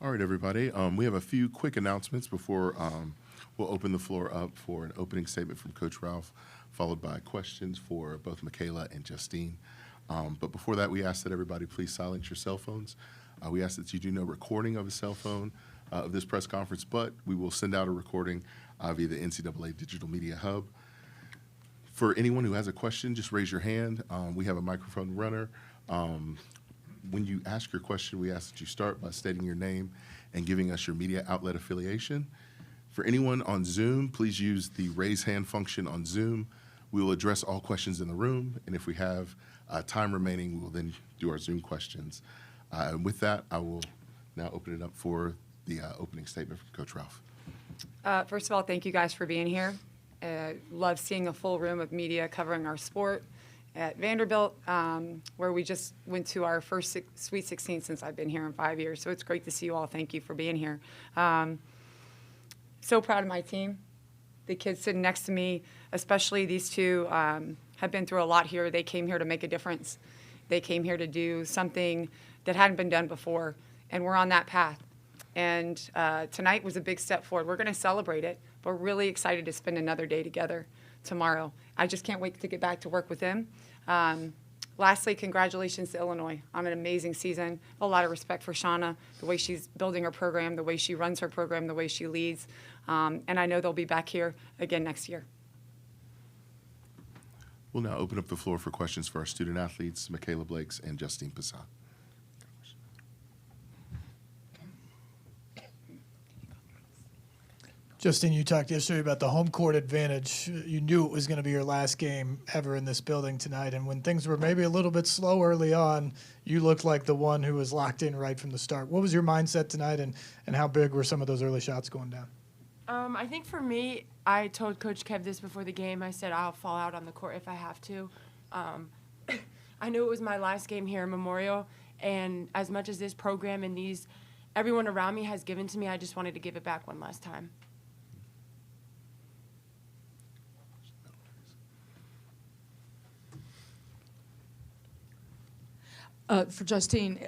All right, everybody. We have a few quick announcements before we'll open the floor up for an opening statement from Coach Ralph, followed by questions for both Mikayla and Justine. But before that, we ask that everybody please silence your cell phones. We ask that you do no recording of a cell phone of this press conference, but we will send out a recording via the NCAA Digital Media Hub. For anyone who has a question, just raise your hand. We have a microphone runner. When you ask your question, we ask that you start by stating your name and giving us your media outlet affiliation. For anyone on Zoom, please use the raise hand function on Zoom. We will address all questions in the room, and if we have time remaining, we will then do our Zoom questions. And with that, I will now open it up for the opening statement from Coach Ralph. First of all, thank you guys for being here. Love seeing a full room of media covering our sport at Vanderbilt, where we just went to our first Sweet 16 since I've been here in 5 years. So it's great to see you all. Thank you for being here. So proud of my team. The kids sitting next to me, especially these two, have been through a lot here. They came here to make a difference. They came here to do something that hadn't been done before, and we're on that path. And tonight was a big step forward. We're going to celebrate it, but we're really excited to spend another day together tomorrow. I just can't wait to get back to work with them. Lastly, congratulations to Illinois on an amazing season. A lot of respect for Shauna, the way she's building her program, the way she runs her program, the way she leads. And I know they'll be back here again next year. We'll now open up the floor for questions for our student athletes, Mikayla Blakes and Justine Pissott. Justine, you talked yesterday about the home court advantage. You knew it was going to be your last game ever in this building tonight, and when things were maybe a little bit slow early on, you looked like the one who was locked in right from the start. What was your mindset tonight, and how big were some of those early shots going down? I think for me, I told Coach Kev this before the game. I said I'll fall out on the court if I have to. I knew it was my last game here in Memorial, and as much as this program and everyone around me has given to me, I just wanted to give it back one last time. For Justine,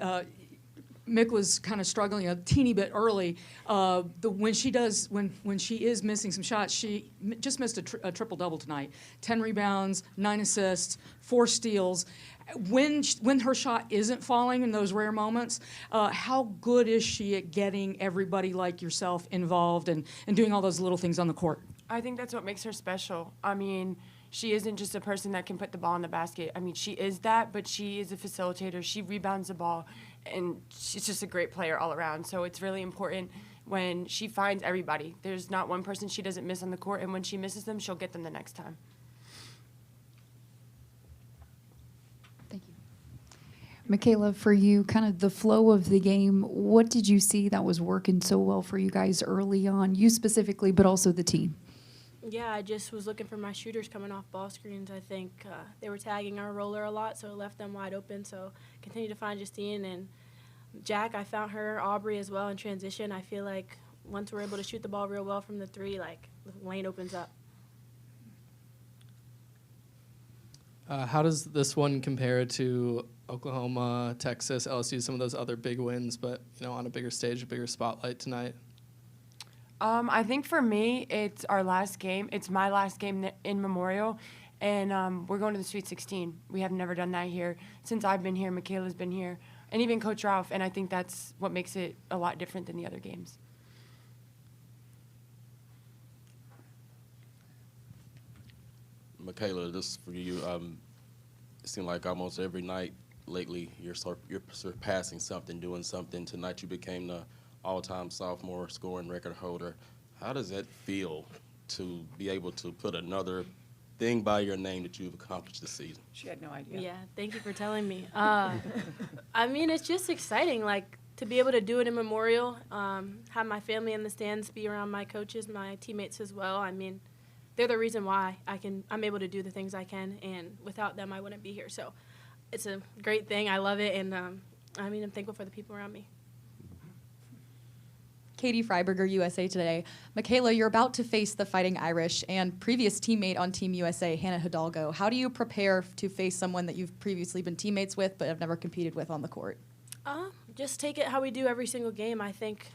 Mick was kind of struggling a teeny bit early. When she is missing some shots, she just missed a triple-double tonight. 10 rebounds, 9 assists, 4 steals. When her shot isn't falling in those rare moments, how good is she at getting everybody like yourself involved and doing all those little things on the court? I think that's what makes her special. I mean, she isn't just a person that can put the ball in the basket. I mean, she is that, but she is a facilitator. She rebounds the ball, and she's just a great player all around. So it's really important when she finds everybody. There's not one person she doesn't miss on the court, and when she misses them, she'll get them the next time. Thank you. Mikayla, for you, kind of the flow of the game, what did you see that was working so well for you guys early on, you specifically, but also the team? Yeah, I just was looking for my shooters coming off ball screens. I think they were tagging our roller a lot, so it left them wide open. So continue to find Justine and Jack. I found her, Aubrey as well in transition. I feel like once we're able to shoot the ball real well from the 3, like the lane opens up. How does this one compare to Oklahoma, Texas, LSU, some of those other big wins, but on a bigger stage, a bigger spotlight tonight? I think for me, it's our last game. It's my last game in Memorial, and we're going to the Sweet 16. We have never done that here. Since I've been here, Mikayla's been here, and even Coach Ralph, and I think that's what makes it a lot different than the other games. Mikayla, this is for you. It seemed like almost every night lately you're surpassing something, doing something. Tonight you became the all-time sophomore scoring record holder. How does that feel to be able to put another thing by your name that you've accomplished this season? She had no idea. Yeah, thank you for telling me. I mean, it's just exciting, like, to be able to do it in Memorial, have my family in the stands, be around my coaches, my teammates as well. I mean, they're the reason why I'm able to do the things I can, and without them, I wouldn't be here. So it's a great thing. I love it, and I'm thankful for the people around me. Katie Freiberger, USA Today. Mikayla, you're about to face the Fighting Irish and previous teammate on Team USA, Hannah Hidalgo. How do you prepare to face someone that you've previously been teammates with but have never competed with on the court? just take it how we do every single game. I think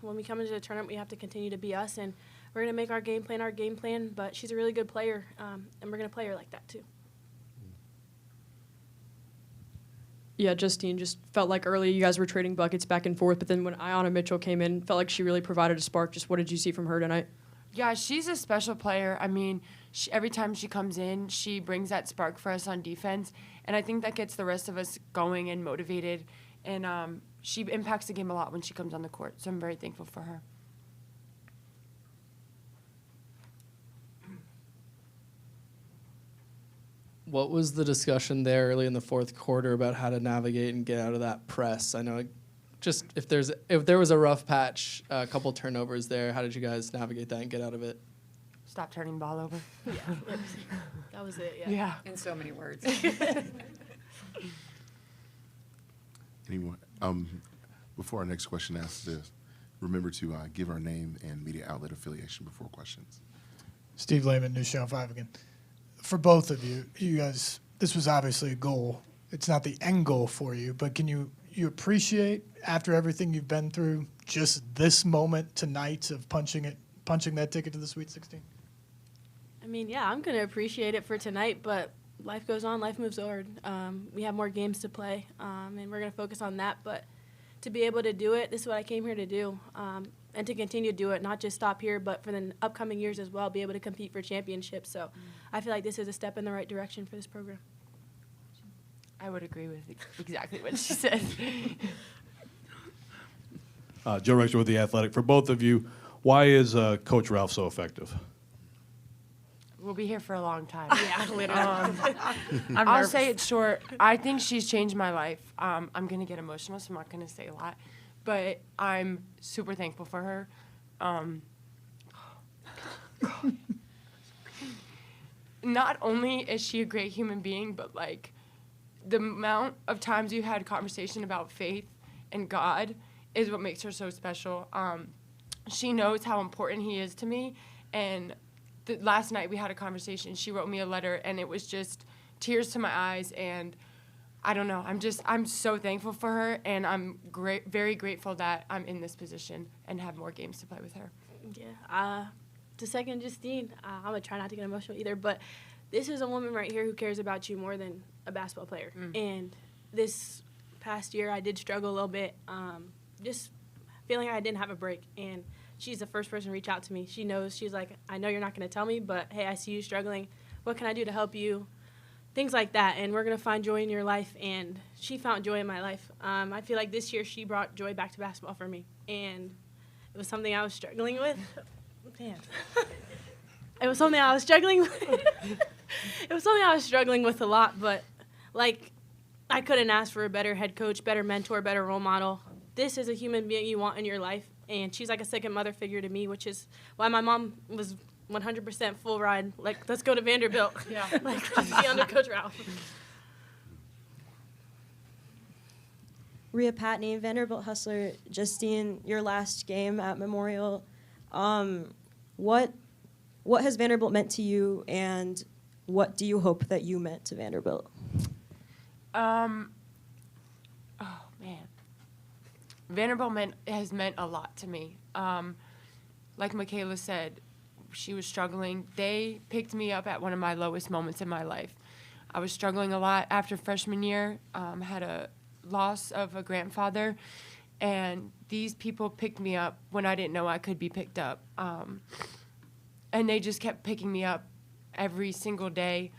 when we come into the tournament, we have to continue to be us, and we're going to make our game plan, but she's a really good player, and we're going to play her like that too. Yeah, Justine, just felt like early you guys were trading buckets back and forth, but then when Ayanna Mitchell came in, felt like she really provided a spark. Just what did you see from her tonight? Yeah, she's a special player. I mean, every time she comes in, she brings that spark for us on defense, and I think that gets the rest of us going and motivated, and she impacts the game a lot when she comes on the court, so I'm very thankful for her. What was the discussion there early in the fourth quarter about how to navigate and get out of that press? I know, just if there was a rough patch, a couple turnovers there, how did you guys navigate that and get out of it? Stop turning the ball over. Yeah, that was it. Yeah. In so many words. Anyone? Before our next question asks this, remember to give our name and media outlet affiliation before questions. Steve Lehman, News Channel 5 again. For both of you, you guys, this was obviously a goal. It's not the end goal for you, but can you appreciate, after everything you've been through, just this moment tonight of punching that ticket to the Sweet 16? I mean, yeah, I'm going to appreciate it for tonight, but life goes on, life moves forward. We have more games to play, and we're going to focus on that. But to be able to do it, this is what I came here to do, and to continue to do it, not just stop here, but for the upcoming years as well, be able to compete for championships. So I feel like this is a step in the right direction for this program. I would agree with exactly what she said. Joe Rexter with The Athletic. For both of you, why is Coach Ralph so effective? We'll be here for a long time. Yeah, literally. I'll say it short. I think she's changed my life. I'm going to get emotional, so I'm not going to say a lot. But I'm super thankful for her. Not only is she a great human being, but, like, the amount of times we've had a conversation about faith and God is what makes her so special. She knows how important he is to me, and last night we had a conversation. She wrote me a letter, and it was just tears to my eyes, and I don't know. I'm so thankful for her, and I'm very grateful that I'm in this position and have more games to play with her. Yeah. To second Justine, I'm going to try not to get emotional either, but this is a woman right here who cares about you more than a basketball player. And this past year I did struggle a little bit, just feeling like I didn't have a break. And she's the first person to reach out to me. She knows. She's like, I know you're not going to tell me, but, hey, I see you struggling. What can I do to help you? Things like that, and we're going to find joy in your life, and she found joy in my life. I feel like this year she brought joy back to basketball for me, and it was something I was struggling with. Man. It was something I was struggling with. It was something I was struggling with a lot, but, like, I couldn't ask for a better head coach, better mentor, better role model. This is a human being you want in your life, and she's like a second mother figure to me, which is why my mom was 100% full ride. Like, let's go to Vanderbilt. Yeah. Like, let's be under Coach Ralph. Rhea Patney, Vanderbilt Hustler. Justine, your last game at Memorial. What has Vanderbilt meant to you, and what do you hope that you meant to Vanderbilt? Oh, man. Vanderbilt has meant a lot to me. Like Mikayla said, she was struggling. They picked me up at one of my lowest moments in my life. I was struggling a lot after freshman year, had a loss of a grandfather, and these people picked me up when I didn't know I could be picked up. And they just kept picking me up every single day.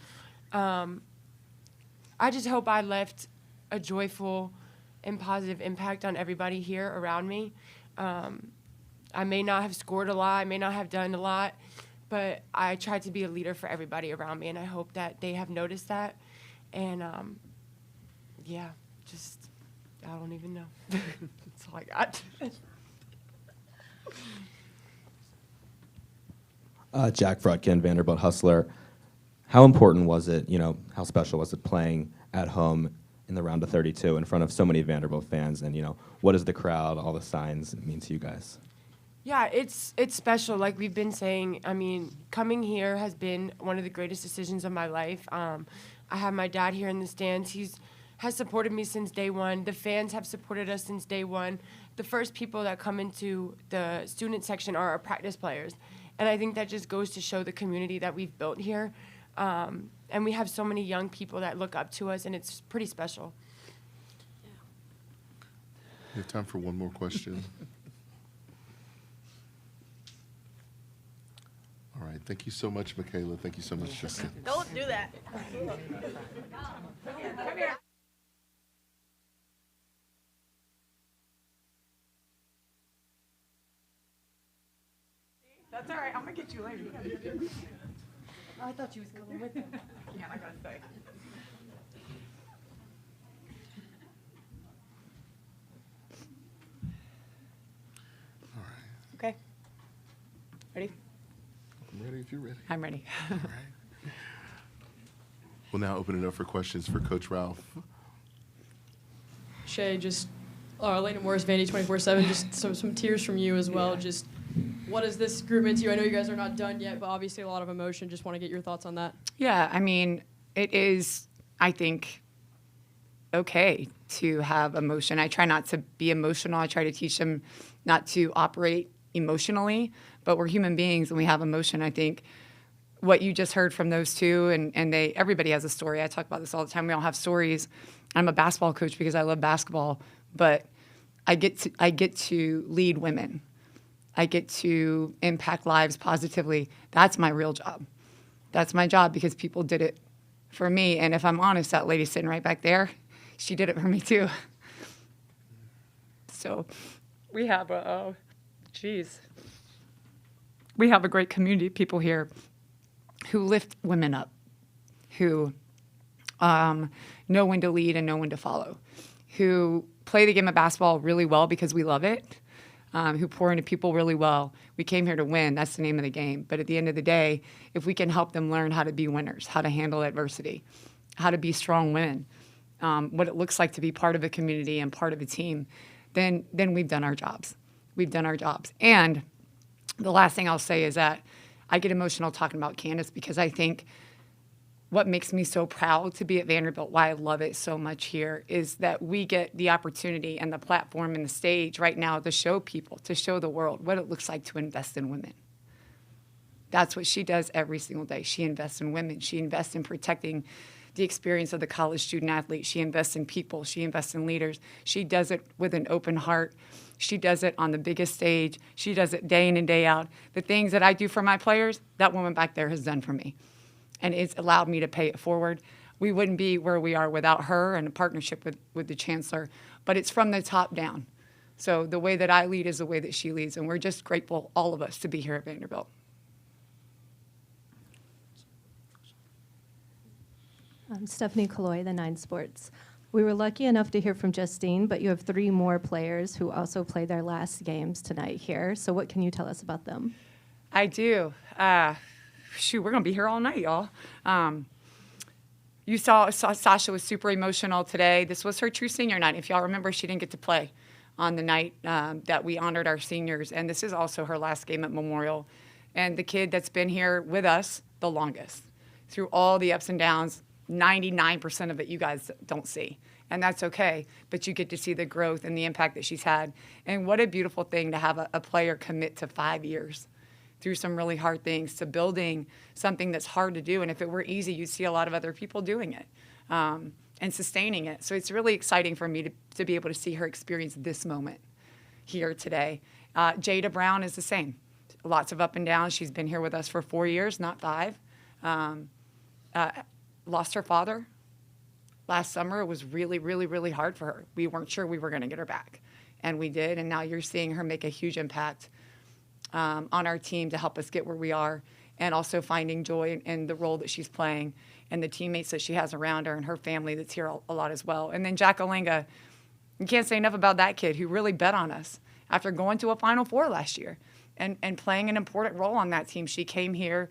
I just hope I left a joyful and positive impact on everybody here around me. I may not have scored a lot, I may not have done a lot, but I tried to be a leader for everybody around me, and I hope that they have noticed that. And, yeah, just, I don't even know. That's all I got. Jack Frutkin, Vanderbilt Hustler. How important was it, how special was it playing at home in the round of 32 in front of so many Vanderbilt fans? And, what does the crowd, all the signs mean to you guys? Yeah, it's special. Like we've been saying, I mean, coming here has been one of the greatest decisions of my life. I have my dad here in the stands. He's has supported me since day one. The fans have supported us since day one. The first people that come into the student section are our practice players. And I think that just goes to show the community that we've built here. And we have so many young people that look up to us, and it's pretty special. We have time for one more question. All right. Thank you so much, Mikayla. Thank you so much, Justine. Don't do that. That's all right. I'm going to get you later. Oh, I thought you was coming with them. Yeah, I got to say. All right. Okay. Ready? I'm ready if you're ready. I'm ready. All right. We'll now open it up for questions for Coach Ralph. Shea, just Elena Morris, Vandy 24/7. Just some tears from you as well. Yeah. Just what does this group mean to you? I know you guys are not done yet, but obviously a lot of emotion. Just want to get your thoughts on that. Yeah, I mean, it is, I think, okay to have emotion. I try not to be emotional. I try to teach them not to operate emotionally, but we're human beings and we have emotion. I think what you just heard from those two, and everybody has a story. I talk about this all the time. We all have stories. I'm a basketball coach because I love basketball, but I get to lead women. I get to impact lives positively. That's my real job. That's my job because people did it for me. And if I'm honest, that lady sitting right back there, she did it for me too. So we have we have a great community of people here who lift women up, who know when to lead and know when to follow, who play the game of basketball really well because we love it, who pour into people really well. We came here to win. That's the name of the game. But at the end of the day, if we can help them learn how to be winners, how to handle adversity, how to be strong women, what it looks like to be part of a community and part of a team, then we've done our jobs. We've done our jobs. And the last thing I'll say is that I get emotional talking about Candace because I think what makes me so proud to be at Vanderbilt, why I love it so much here, is that we get the opportunity and the platform and the stage right now to show people, to show the world what it looks like to invest in women. That's what she does every single day. She invests in women. She invests in protecting the experience of the college student athlete. She invests in people. She invests in leaders. She does it with an open heart. She does it on the biggest stage. She does it day in and day out. The things that I do for my players, that woman back there has done for me. And it's allowed me to pay it forward. We wouldn't be where we are without her and a partnership with the chancellor. But it's from the top down. So the way that I lead is the way that she leads. And we're just grateful, all of us, to be here at Vanderbilt. I'm Stephanie Kaloy, the 9 Sports. We were lucky enough to hear from Justine, but you have 3 more players who also played their last games tonight here. So what can you tell us about them? I do. Shoot, we're going to be here all night, y'all. You saw Sasha was super emotional today. This was her true senior night. If y'all remember, she didn't get to play on the night that we honored our seniors. And this is also her last game at Memorial. And the kid that's been here with us the longest, through all the ups and downs, 99% of it you guys don't see. And that's okay. But you get to see the growth and the impact that she's had. And what a beautiful thing to have a player commit to 5 years through some really hard things, to building something that's hard to do. And if it were easy, you'd see a lot of other people doing it and sustaining it. So it's really exciting for me to be able to see her experience this moment here today. Jada Brown is the same. Lots of up and downs. She's been here with us for 4 years, not 5. Lost her father last summer. It was really, really, really hard for her. We weren't sure we were going to get her back. And we did. And now you're seeing her make a huge impact on our team to help us get where we are, and also finding joy in the role that she's playing and the teammates that she has around her and her family that's here a lot as well. And then Jack Olinga, you can't say enough about that kid who really bet on us after going to a Final Four last year and playing an important role on that team. She came here.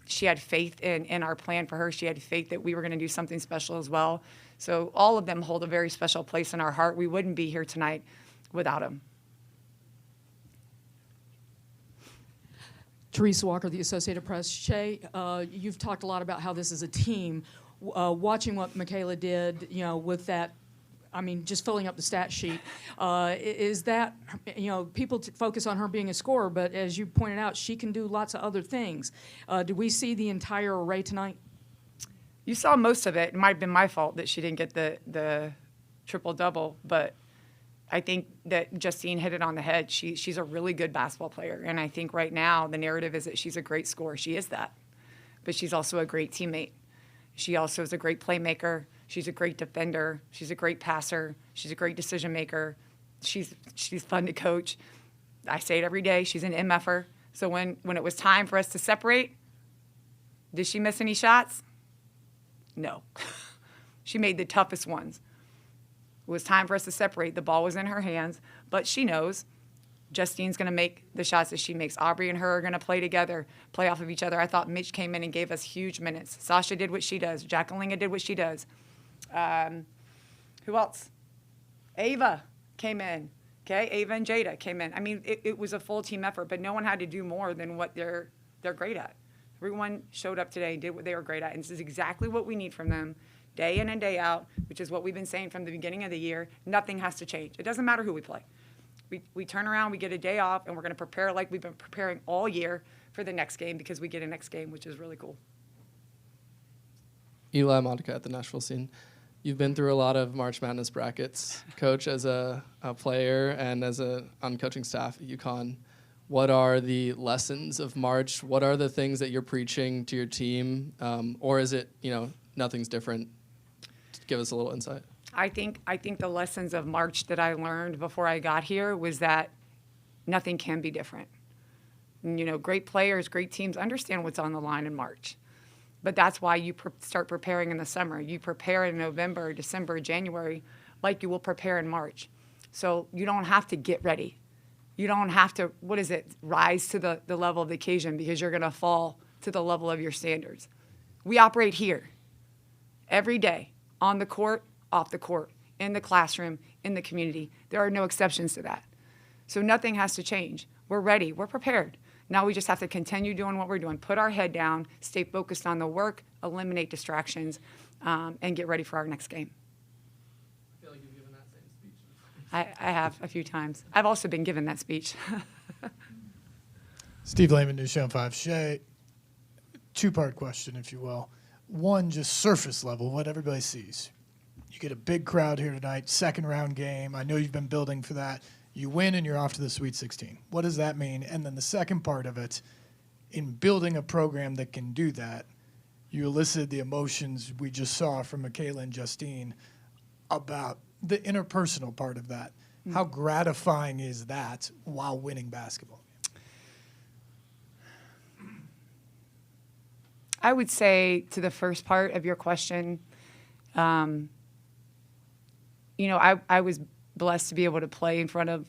She had faith in our plan for her. She had faith that we were going to do something special as well. So all of them hold a very special place in our heart. We wouldn't be here tonight without them. Teresa Walker, the Associated Press. Shea, you've talked a lot about how this is a team. watching what Mikayla did, with that, I mean, just filling up the stat sheet, is that, people focus on her being a scorer, but as you pointed out, she can do lots of other things. Did we see the entire array tonight? You saw most of it. It might have been my fault that she didn't get the triple-double, but I think that Justine hit it on the head. She's a really good basketball player, and I think right now the narrative is that she's a great scorer. She is that, but she's also a great teammate. She also is a great playmaker. She's a great defender. She's a great passer. She's a great decision maker. She's fun to coach. I say it every day. She's an MFer. So when it was time for us to separate, did she miss any shots? No. She made the toughest ones. It was time for us to separate. The ball was in her hands, but she knows Justine's going to make the shots that she makes. Aubrey and her are going to play together, play off of each other. I thought Mitch came in and gave us huge minutes. Sasha did what she does. Jacqueline did what she does. Who else? Ava came in. Okay, Ava and Jada came in. I mean, it was a full team effort, but no one had to do more than what they're great at. Everyone showed up today and did what they were great at, and this is exactly what we need from them day in and day out, which is what we've been saying from the beginning of the year. Nothing has to change. It doesn't matter who we play. We turn around, we get a day off, and we're going to prepare like we've been preparing all year for the next game because we get a next game, which is really cool. Eli Monica at the Nashville scene. You've been through a lot of March Madness brackets, Coach, as a player and on coaching staff at UConn. What are the lessons of March? What are the things that you're preaching to your team? Or is it, nothing's different? Give us a little insight. I think the lessons of March that I learned before I got here was that nothing can be different. And, great players, great teams understand what's on the line in March. But that's why you start preparing in the summer. You prepare in November, December, January, like you will prepare in March. So you don't have to get ready. You don't have to, rise to the level of the occasion because you're going to fall to the level of your standards. We operate here every day, on the court, off the court, in the classroom, in the community. There are no exceptions to that. So nothing has to change. We're ready. We're prepared. Now we just have to continue doing what we're doing, put our head down, stay focused on the work, eliminate distractions, and get ready for our next game. I feel like you've given that same speech. I have a few times. I've also been given that speech. Steve Lehman, News Channel 5. Shea, two-part question, if you will. One, just surface level, what everybody sees. You get a big crowd here tonight, second-round game. I know you've been building for that. You win, and you're off to the Sweet 16. What does that mean? And then the second part of it, in building a program that can do that, you elicited the emotions we just saw from Mikayla and Justine about the interpersonal part of that. Mm-hmm. How gratifying is that while winning basketball? I would say to the first part of your question, I was blessed to be able to play in front of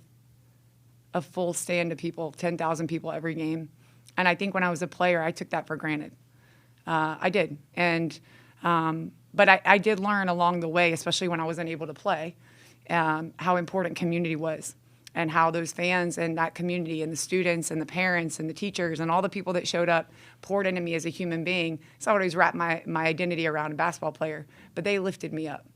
a full stand of people, 10,000 people every game. And I think when I was a player, I took that for granted. I did. But I did learn along the way, especially when I wasn't able to play, how important community was and how those fans and that community and the students and the parents and the teachers and all the people that showed up poured into me as a human being. So I always wrapped my identity around a basketball player, but they lifted me up.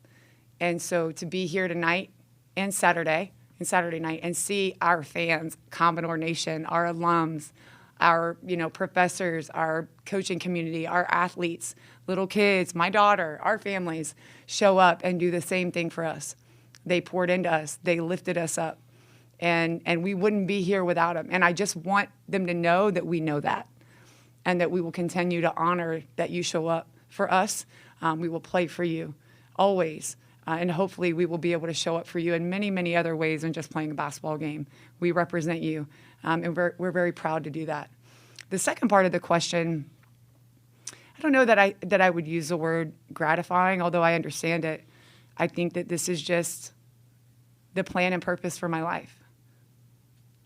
And so to be here tonight and Saturday night and see our fans, Commodore Nation, our alums, our professors, our coaching community, our athletes, little kids, my daughter, our families show up and do the same thing for us. They poured into us. They lifted us up. And we wouldn't be here without them. And I just want them to know that we know that and that we will continue to honor that you show up for us. We will play for you always. And hopefully we will be able to show up for you in many, many other ways than just playing a basketball game. We represent you, and we're very proud to do that. The second part of the question, I don't know that I would use the word gratifying, although I understand it. I think that this is just the plan and purpose for my life.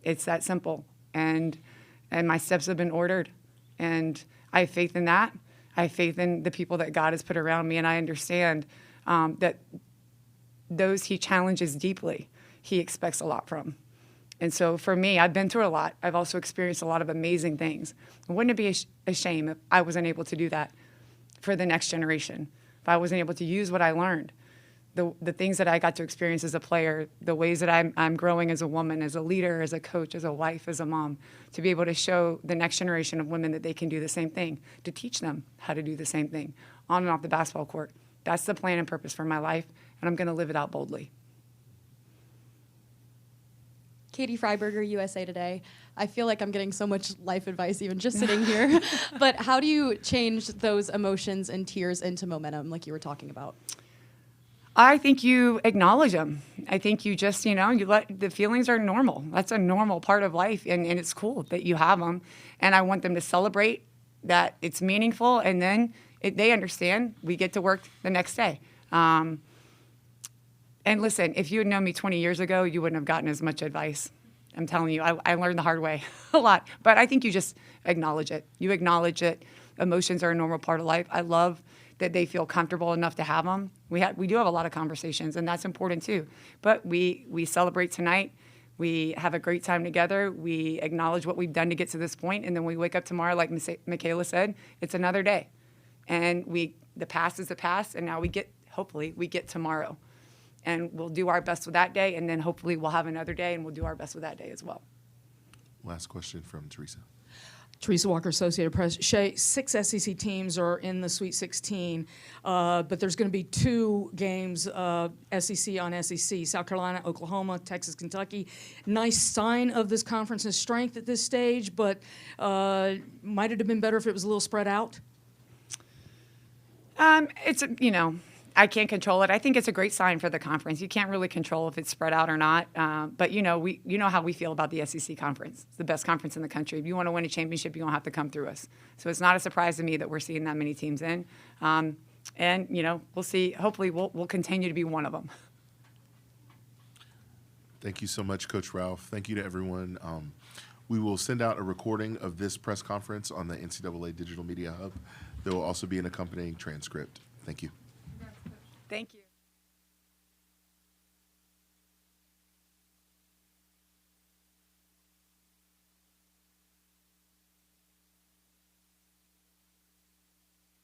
It's that simple, and my steps have been ordered, and I have faith in that. I have faith in the people that God has put around me, and I understand that those he challenges deeply, he expects a lot from. And so for me, I've been through a lot. I've also experienced a lot of amazing things. Wouldn't it be a shame if I wasn't able to do that for the next generation, if I wasn't able to use what I learned, the things that I got to experience as a player, the ways that I'm growing as a woman, as a leader, as a coach, as a wife, as a mom, to be able to show the next generation of women that they can do the same thing, to teach them how to do the same thing on and off the basketball court. That's the plan and purpose for my life, and I'm going to live it out boldly. Katie Freiberger, USA Today. I feel like I'm getting so much life advice even just sitting here. But how do you change those emotions and tears into momentum like you were talking about? I think you acknowledge them. I think you just, you let the feelings are normal. That's a normal part of life, and it's cool that you have them. And I want them to celebrate that it's meaningful, and then they understand we get to work the next day. And listen, if you had known me 20 years ago, you wouldn't have gotten as much advice. I'm telling you, I learned the hard way a lot. But I think you just acknowledge it. You acknowledge it. Emotions are a normal part of life. I love that they feel comfortable enough to have them. We do have a lot of conversations, and that's important too. But we celebrate tonight. We have a great time together. We acknowledge what we've done to get to this point, and then we wake up tomorrow, like Mikayla said, it's another day. And the past is the past, and now hopefully we get tomorrow. And we'll do our best with that day, and then hopefully we'll have another day, and we'll do our best with that day as well. Last question from Teresa. Teresa Walker, Associated Press. Shea, 6 SEC teams are in the Sweet 16, but there's going to be 2 games, SEC on SEC, South Carolina, Oklahoma, Texas, Kentucky. Nice sign of this conference's strength at this stage, but might it have been better if it was a little spread out? I can't control it. I think it's a great sign for the conference. You can't really control if it's spread out or not. But you know how we feel about the SEC conference. It's the best conference in the country. If you want to win a championship, you're going to have to come through us. So it's not a surprise to me that we're seeing that many teams in. And we'll see. Hopefully, we'll continue to be one of them. Thank you so much, Coach Ralph. Thank you to everyone. We will send out a recording of this press conference on the NCAA Digital Media Hub. There will also be an accompanying transcript. Thank you. Thank you.